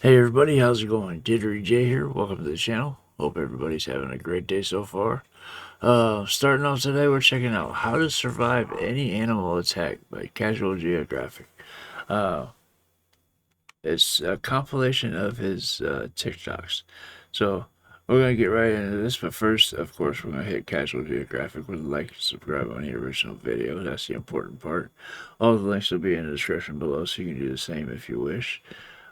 Hey everybody, how's it going? JitteryJay here. Welcome to the channel. Hope everybody's having a great day so far. Starting off today, we're checking out How to Survive Any Animal Attack by Casual Geographic. Uh, it's a compilation of his TikToks. So we're going to get right into this, but first, of course, we're going to hit Casual Geographic with a like and subscribe on the original video. That's the important part. All the links will be in the description below, so you can do the same if you wish.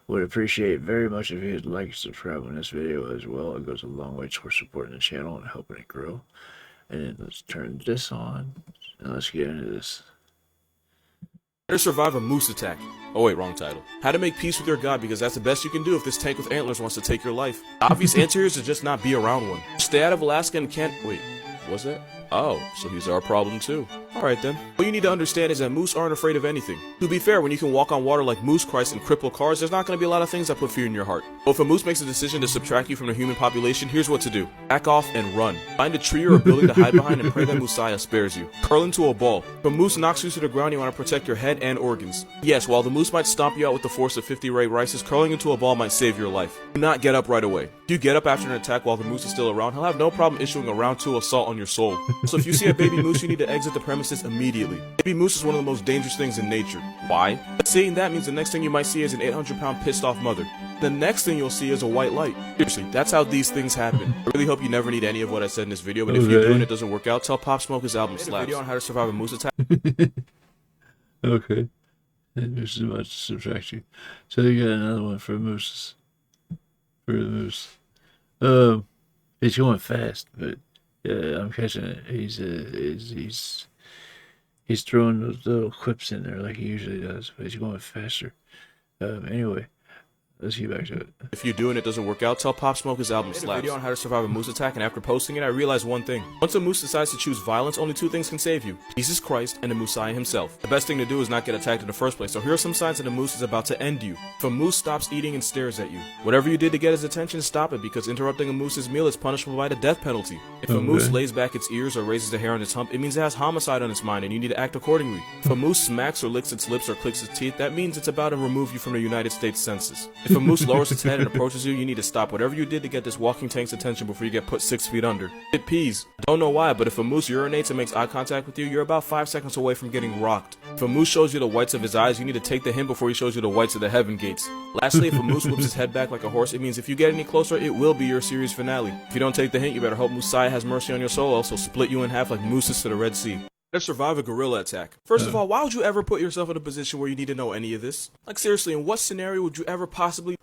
Would appreciate very much if you could like and subscribe on this video as well. It goes a long way towards supporting the channel and helping it grow. And then let's turn this on and let's get into this. How to survive a moose attack. Oh wait, wrong title. How to make peace with your god, because that's the best you can do if this tank with antlers wants to take your life. The obvious answer here is to just not be around one. Stay out of Alaska and can't- wait, was that? Oh, so he's our problem too. Alright then. What you need to understand is that moose aren't afraid of anything. To be fair, when you can walk on water like Moose Christ and cripple cars, there's not going to be a lot of things that put fear in your heart. But if a moose makes a decision to subtract you from the human population, here's what to do. Back off and run. Find a tree or a building to hide behind and pray that Messiah spares you. Curl into a ball. If a moose knocks you to the ground, you want to protect your head and organs. Yes, while the moose might stomp you out with the force of 50 Ray Rices, curling into a ball might save your life. Do not get up right away. If you get up after an attack while the moose is still around, he'll have no problem issuing a round 2 assault on your soul. So if you see a baby moose, you need to exit the premises immediately. Baby moose is one of the most dangerous things in nature. Why? Saying that means the next thing you might see is an 800-pound pissed off mother. The next thing you'll see is a white light. Seriously, that's how these things happen. I really hope you never need any of what I said in this video, but if you do and it doesn't work out, tell Pop Smoke his album slaps. Video on how to survive a moose attack. Okay. This is about to subtract you. So you got another one for mooses. For the moose. He's going fast, but yeah, I'm catching it. He's throwing those little quips in there like he usually does, but he's going faster. Anyway, let's get back to it. If you do and it doesn't work out, tell Pop Smoke his album slaps. Video on how to survive a moose attack, and after posting it, I realized one thing. Once a moose decides to choose violence, only 2 things can save you: Jesus Christ and the Messiah himself. The best thing to do is not get attacked in the first place, so here are some signs that a moose is about to end you. If a moose stops eating and stares at you, whatever you did to get his attention, stop it, because interrupting a moose's meal is punishable by the death penalty. If a moose lays back its ears or raises the hair on its hump, it means it has homicide on its mind and you need to act accordingly. If a moose smacks or licks its lips or clicks its teeth, that means it's about to remove you from the United States Census. If a moose lowers its head and approaches you, you need to stop whatever you did to get this walking tank's attention before you get put 6 feet under. It pees. Don't know why, but if a moose urinates and makes eye contact with you, you're about 5 seconds away from getting rocked. If a moose shows you the whites of his eyes, you need to take the hint before he shows you the whites of the heaven gates. Lastly, if a moose whips his head back like a horse, it means if you get any closer, it will be your series finale. If you don't take the hint, you better hope Messiah has mercy on your soul, else he'll split you in half like mooses to the Red Sea. How to survive a gorilla attack. First of all, why would you ever put yourself in a position where you need to know any of this? Like seriously, in what scenario would you ever possibly—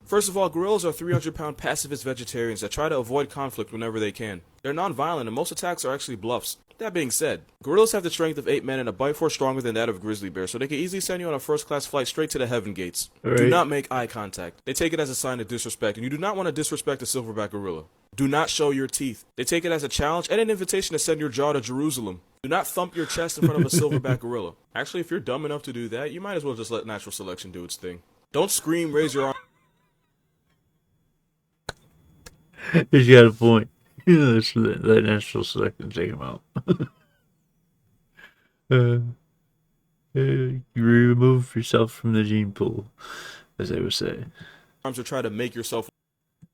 First of all, gorillas are 300-pound pacifist vegetarians that try to avoid conflict whenever they can. They're non-violent and most attacks are actually bluffs. That being said, gorillas have the strength of 8 men and a bite force stronger than that of a grizzly bear, so they can easily send you on a first-class flight straight to the heaven gates. Right. Do not make eye contact. They take it as a sign of disrespect, and you do not want to disrespect a silverback gorilla. Do not show your teeth. They take it as a challenge and an invitation to send your jaw to Jerusalem. Do not thump your chest in front of a silverback gorilla. Actually, if you're dumb enough to do that, you might as well just let natural selection do its thing. Don't scream, raise your arm. He's got a point. Let natural selection take him out. You remove yourself from the gene pool, as they would say. Arms or try to make yourself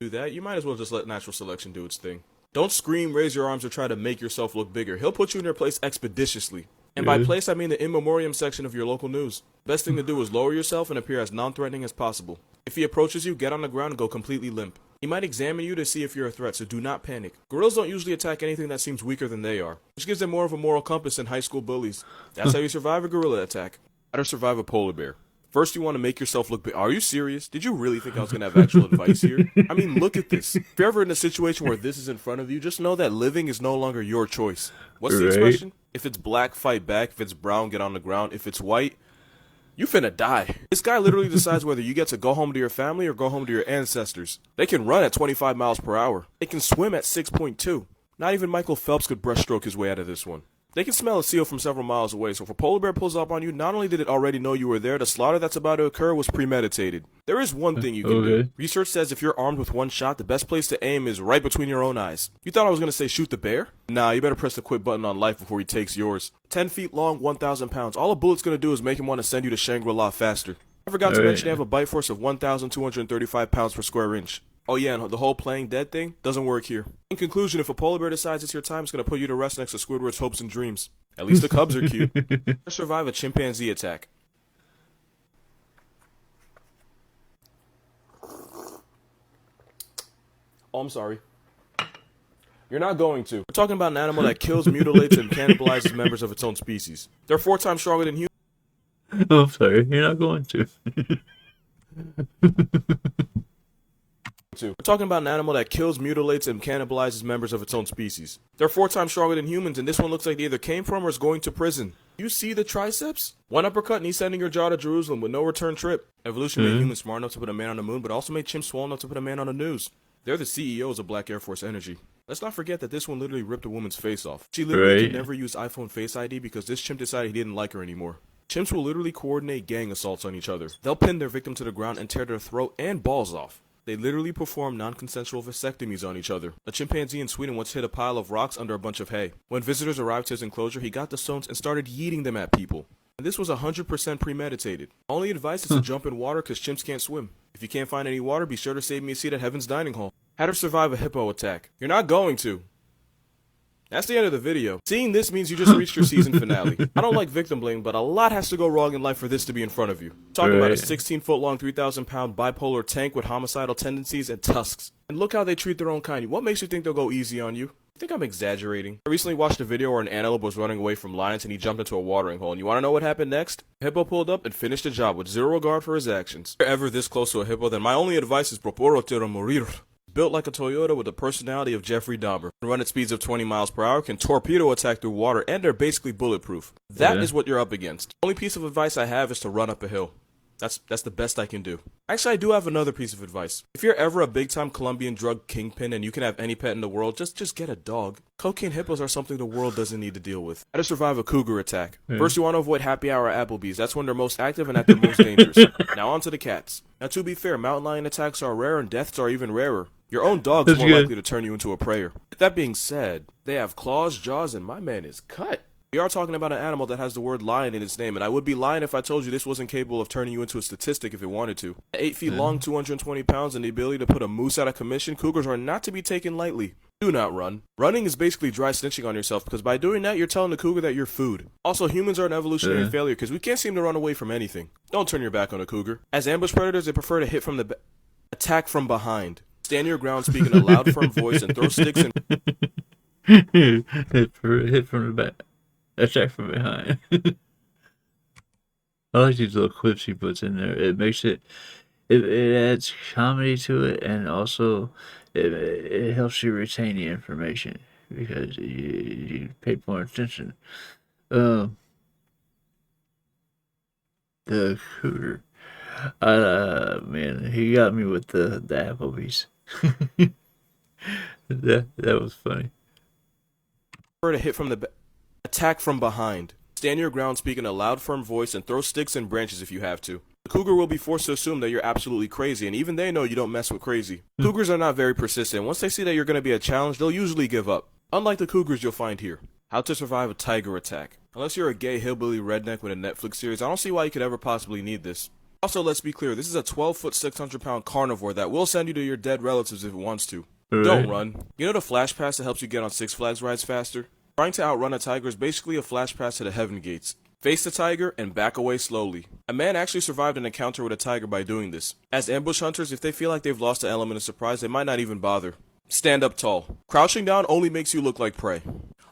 do that, you might as well just let natural selection do its thing. Don't scream, raise your arms, or try to make yourself look bigger. He'll put you in your place expeditiously. And by place, I mean the in memoriam section of your local news. Best thing to do is lower yourself and appear as non-threatening as possible. If he approaches you, get on the ground and go completely limp. He might examine you to see if you're a threat, so do not panic. Gorillas don't usually attack anything that seems weaker than they are, which gives them more of a moral compass than high school bullies. That's how you survive a gorilla attack. How to survive a polar bear. First, you want to make yourself look big. Are you serious? Did you really think I was going to have actual advice here? I mean, look at this. If you're ever in a situation where this is in front of you, just know that living is no longer your choice. What's the expression? If it's black, fight back. If it's brown, get on the ground. If it's white, you finna die. This guy literally decides whether you get to go home to your family or go home to your ancestors. They can run at 25 miles per hour. They can swim at 6.2. Not even Michael Phelps could breaststroke his way out of this one. They can smell a seal from several miles away, so if a polar bear pulls up on you, not only did it already know you were there, the slaughter that's about to occur was premeditated. There is one thing you can do. Research says if you're armed with one shot, the best place to aim is right between your own eyes. You thought I was going to say shoot the bear? Nah, you better press the quit button on life before he takes yours. 10 feet long, 1,000 pounds. All a bullet's going to do is make him want to send you to Shangri-La faster. I forgot to All mention they right. have a bite force of 1,235 pounds per square inch. Oh yeah, and the whole playing dead thing doesn't work here. In conclusion, if a polar bear decides it's your time, it's gonna put you to rest next to Squidward's hopes and dreams. At least the cubs are cute. Survive a chimpanzee attack. Oh, I'm sorry. You're not going to. We're talking about an animal that kills, mutilates, and cannibalizes members of its own species. They're 4 times stronger than humans. Oh, I'm sorry. You're not going to. We're talking about an animal that kills, mutilates, and cannibalizes members of its own species. They're 4 times stronger than humans, and this one looks like they either came from or is going to prison. You see the triceps? One uppercut and he's sending your jaw to Jerusalem with no return trip. Evolution made humans smart enough to put a man on the moon, but also made chimps swole enough to put a man on the news. They're the CEOs of Black Air Force Energy. Let's not forget that this one literally ripped a woman's face off. She literally could never use iPhone Face ID because this chimp decided he didn't like her anymore. Chimps will literally coordinate gang assaults on each other. They'll pin their victim to the ground and tear their throat and balls off. They literally perform non-consensual vasectomies on each other. A chimpanzee in Sweden once hid a pile of rocks under a bunch of hay. When visitors arrived to his enclosure, he got the stones and started yeeting them at people. And this was 100% premeditated. Only advice is to jump in water because chimps can't swim. If you can't find any water, be sure to save me a seat at Heaven's Dining Hall. How to survive a hippo attack. You're not going to. That's the end of the video. Seeing this means you just reached your season finale. I don't like victim blaming, but a lot has to go wrong in life for this to be in front of you. Talking about a 16-foot-long, 3,000-pound bipolar tank with homicidal tendencies and tusks. And look how they treat their own kind. What makes you think they'll go easy on you? I think I'm exaggerating. I recently watched a video where an antelope was running away from lions and he jumped into a watering hole. And you want to know what happened next? A hippo pulled up and finished the job with zero regard for his actions. If you're ever this close to a hippo, then my only advice is proporotero morir. Built like a Toyota with the personality of Jeffrey Dahmer. Run at speeds of 20 miles per hour, can torpedo attack through water, and they're basically bulletproof. That is what you're up against. The only piece of advice I have is to run up a hill. That's the best I can do. Actually, I do have another piece of advice. If you're ever a big-time Colombian drug kingpin and you can have any pet in the world, just get a dog. Cocaine hippos are something the world doesn't need to deal with. How to survive a cougar attack. First, you want to avoid happy hour at Applebee's. That's when they're most active and at their most dangerous. Now on to the cats. Now to be fair, mountain lion attacks are rare and deaths are even rarer. Your own dog's more likely to turn you into a prayer. That being said, they have claws, jaws, and my man is cut. We are talking about an animal that has the word lion in its name, and I would be lying if I told you this wasn't capable of turning you into a statistic if it wanted to. At 8 feet long, 220 pounds, and the ability to put a moose out of commission, cougars are not to be taken lightly. Do not run. Running is basically dry snitching on yourself, because by doing that, you're telling the cougar that you're food. Also, humans are an evolutionary failure, because we can't seem to run away from anything. Don't turn your back on a cougar. As ambush predators, they prefer to hit from the attack from behind. Stand your ground, speak in a loud, firm voice, and throw sticks and hit from the back. Attack from behind. I like these little clips he puts in there. It makes it adds comedy to it, and also it helps you retain the information because you pay more attention. The cougar. Man, he got me with the Applebee's. that was funny. to hit from the attack from behind. Stand your ground, speak in a loud, firm voice, and throw sticks and branches if you have to. The cougar will be forced to assume that you're absolutely crazy, and even they know you don't mess with crazy. Cougars are not very persistent. Once they see that you're going to be a challenge, they'll usually give up. Unlike the cougars you'll find here. How to survive a tiger attack. Unless you're a gay hillbilly redneck with a Netflix series, I don't see why you could ever possibly need this. Also, let's be clear, this is a 12-foot, 600-pound carnivore that will send you to your dead relatives if it wants to. Don't run. You know the flash pass that helps you get on Six Flags rides faster? Trying to outrun a tiger is basically a flash pass to the heaven gates. Face the tiger and back away slowly. A man actually survived an encounter with a tiger by doing this. As ambush hunters, if they feel like they've lost the element of surprise, they might not even bother. Stand up tall. Crouching down only makes you look like prey.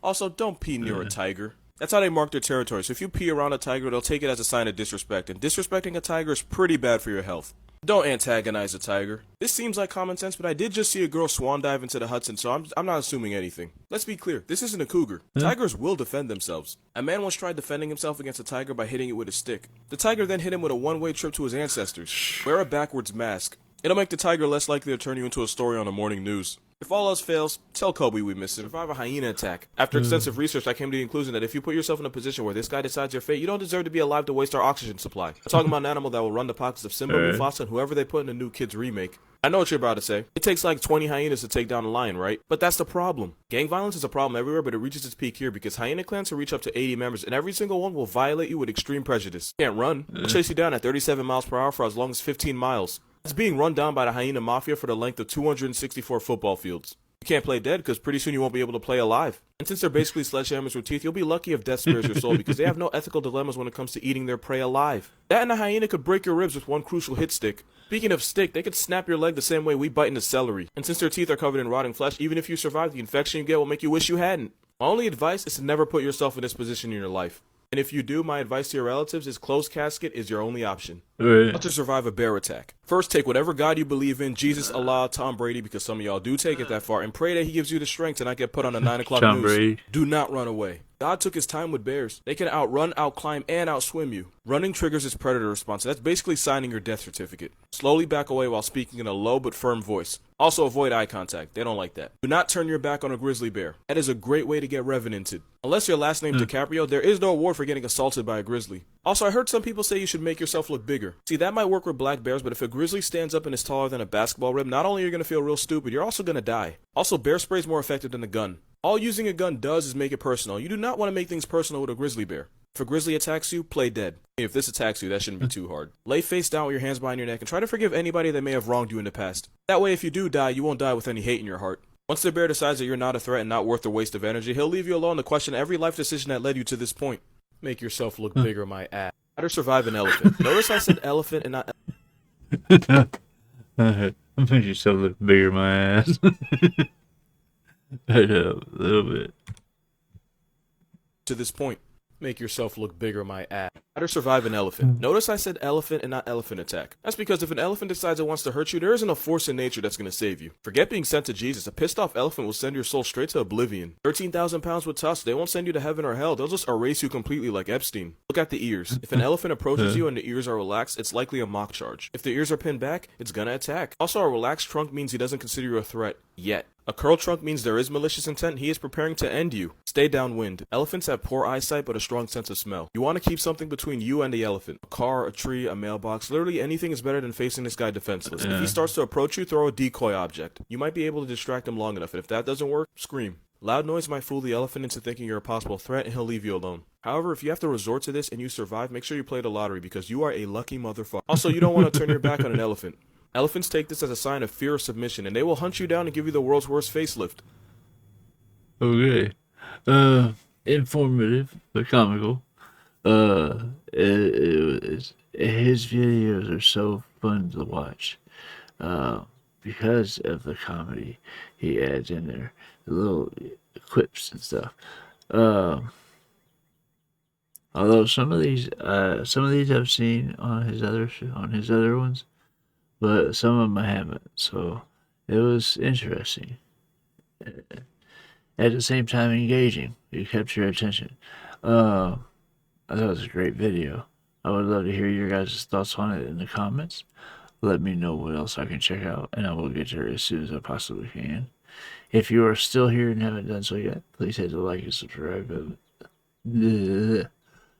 Also, don't pee near a tiger. That's how they mark their territory, so if you pee around a tiger, they'll take it as a sign of disrespect, and disrespecting a tiger is pretty bad for your health. Don't antagonize a tiger. This seems like common sense, but I did just see a girl swan dive into the Hudson, so I'm not assuming anything. Let's be clear, this isn't a cougar. Tigers will defend themselves. A man once tried defending himself against a tiger by hitting it with a stick. The tiger then hit him with a one-way trip to his ancestors. Wear a backwards mask. It'll make the tiger less likely to turn you into a story on the morning news. If all else fails, tell Kobe we miss him. Survive a hyena attack. After extensive research, I came to the conclusion that if you put yourself in a position where this guy decides your fate, you don't deserve to be alive to waste our oxygen supply. I'm talking about an animal that will run the pockets of Simba, Mufasa, and whoever they put in the new Kids remake. I know what you're about to say. It takes like 20 hyenas to take down a lion, right? But that's the problem. Gang violence is a problem everywhere, but it reaches its peak here because hyena clans can reach up to 80 members, and every single one will violate you with extreme prejudice. You can't run. They'll chase you down at 37 miles per hour for as long as 15 miles. It's being run down by the hyena mafia for the length of 264 football fields. You can't play dead because pretty soon you won't be able to play alive. And since they're basically sledgehammers with teeth, you'll be lucky if death spares your soul because they have no ethical dilemmas when it comes to eating their prey alive. That and a hyena could break your ribs with one crucial hit stick. Speaking of stick, they could snap your leg the same way we bite into celery. And since their teeth are covered in rotting flesh, even if you survive, the infection you get will make you wish you hadn't. My only advice is to never put yourself in this position in your life. And if you do, my advice to your relatives is closed casket is your only option. How to survive a bear attack. First, take whatever God you believe in, Jesus, Allah, Tom Brady, because some of y'all do take it that far, and pray that he gives you the strength to not get put on the 9 o'clock news. Brady. Do not run away. God took his time with bears. They can outrun, outclimb, and outswim you. Running triggers its predator response. That's basically signing your death certificate. Slowly back away while speaking in a low but firm voice. Also avoid eye contact. They don't like that. Do not turn your back on a grizzly bear. That is a great way to get revenanted. Unless your last name's DiCaprio, there is no award for getting assaulted by a grizzly. Also, I heard some people say you should make yourself look bigger. See, that might work with black bears, but if a grizzly stands up and is taller than a basketball rim, not only are you going to feel real stupid, you're also going to die. Also, bear spray is more effective than a gun. All using a gun does is make it personal. You do not want to make things personal with a grizzly bear. If a grizzly attacks you, play dead. If this attacks you, that shouldn't be too hard. Lay face down with your hands behind your neck and try to forgive anybody that may have wronged you in the past. That way, if you do die, you won't die with any hate in your heart. Once the bear decides that you're not a threat and not worth the waste of energy, he'll leave you alone to question every life decision that led you to this point. Make yourself look bigger, my ass. How to survive an elephant. Notice I said elephant and not Make yourself look bigger, my ass. I know, a little bit. to this point. Make yourself look bigger, my ass. How to survive an elephant. Notice I said elephant and not elephant attack. That's because if an elephant decides it wants to hurt you, there isn't a force in nature that's going to save you. Forget being sent to Jesus. A pissed off elephant will send your soul straight to oblivion. 13,000 pounds with tusks. They won't send you to heaven or hell. They'll just erase you completely like Epstein. Look at the ears. If an elephant approaches you and the ears are relaxed, it's likely a mock charge. If the ears are pinned back, it's gonna attack. Also, a relaxed trunk means he doesn't consider you a threat. Yet. A curled trunk means there is malicious intent. He is preparing to end you. Stay downwind. Elephants have poor eyesight but a strong sense of smell. You want to keep something between you and the elephant. A car, a tree, a mailbox. Literally anything is better than facing this guy defenseless. If he starts to approach you, throw a decoy object. You might be able to distract him long enough, and if that doesn't work, scream. Loud noise might fool the elephant into thinking you're a possible threat, and he'll leave you alone. However, if you have to resort to this and you survive, make sure you play the lottery because you are a lucky motherfucker. Also, you don't want to turn your back on an elephant. Elephants take this as a sign of fear or submission, and they will hunt you down and give you the world's worst facelift. Okay. Informative but comical. His videos are so fun to watch. Because of the comedy he adds in there, the little quips and stuff. Although some of these I've seen on his other ones, but some of them I haven't. So it was interesting. At the same time, engaging. It kept your attention. I thought it was a great video. I would love to hear your guys' thoughts on it in the comments. Let me know what else I can check out, and I will get to it as soon as I possibly can. If you are still here and haven't done so yet, please hit the like and subscribe button. The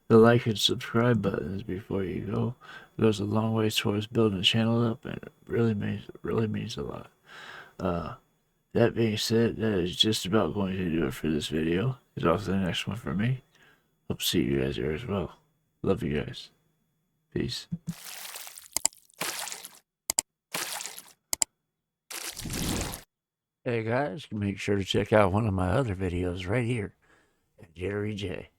like and subscribe buttons before you go. It goes a long way towards building the channel up, and it really means a lot. That being said, that is just about going to do it for this video. It's off to the next one for me. Hope to see you guys there as well. Love you guys. Peace. Hey guys, make sure to check out one of my other videos right here at JitteryJay.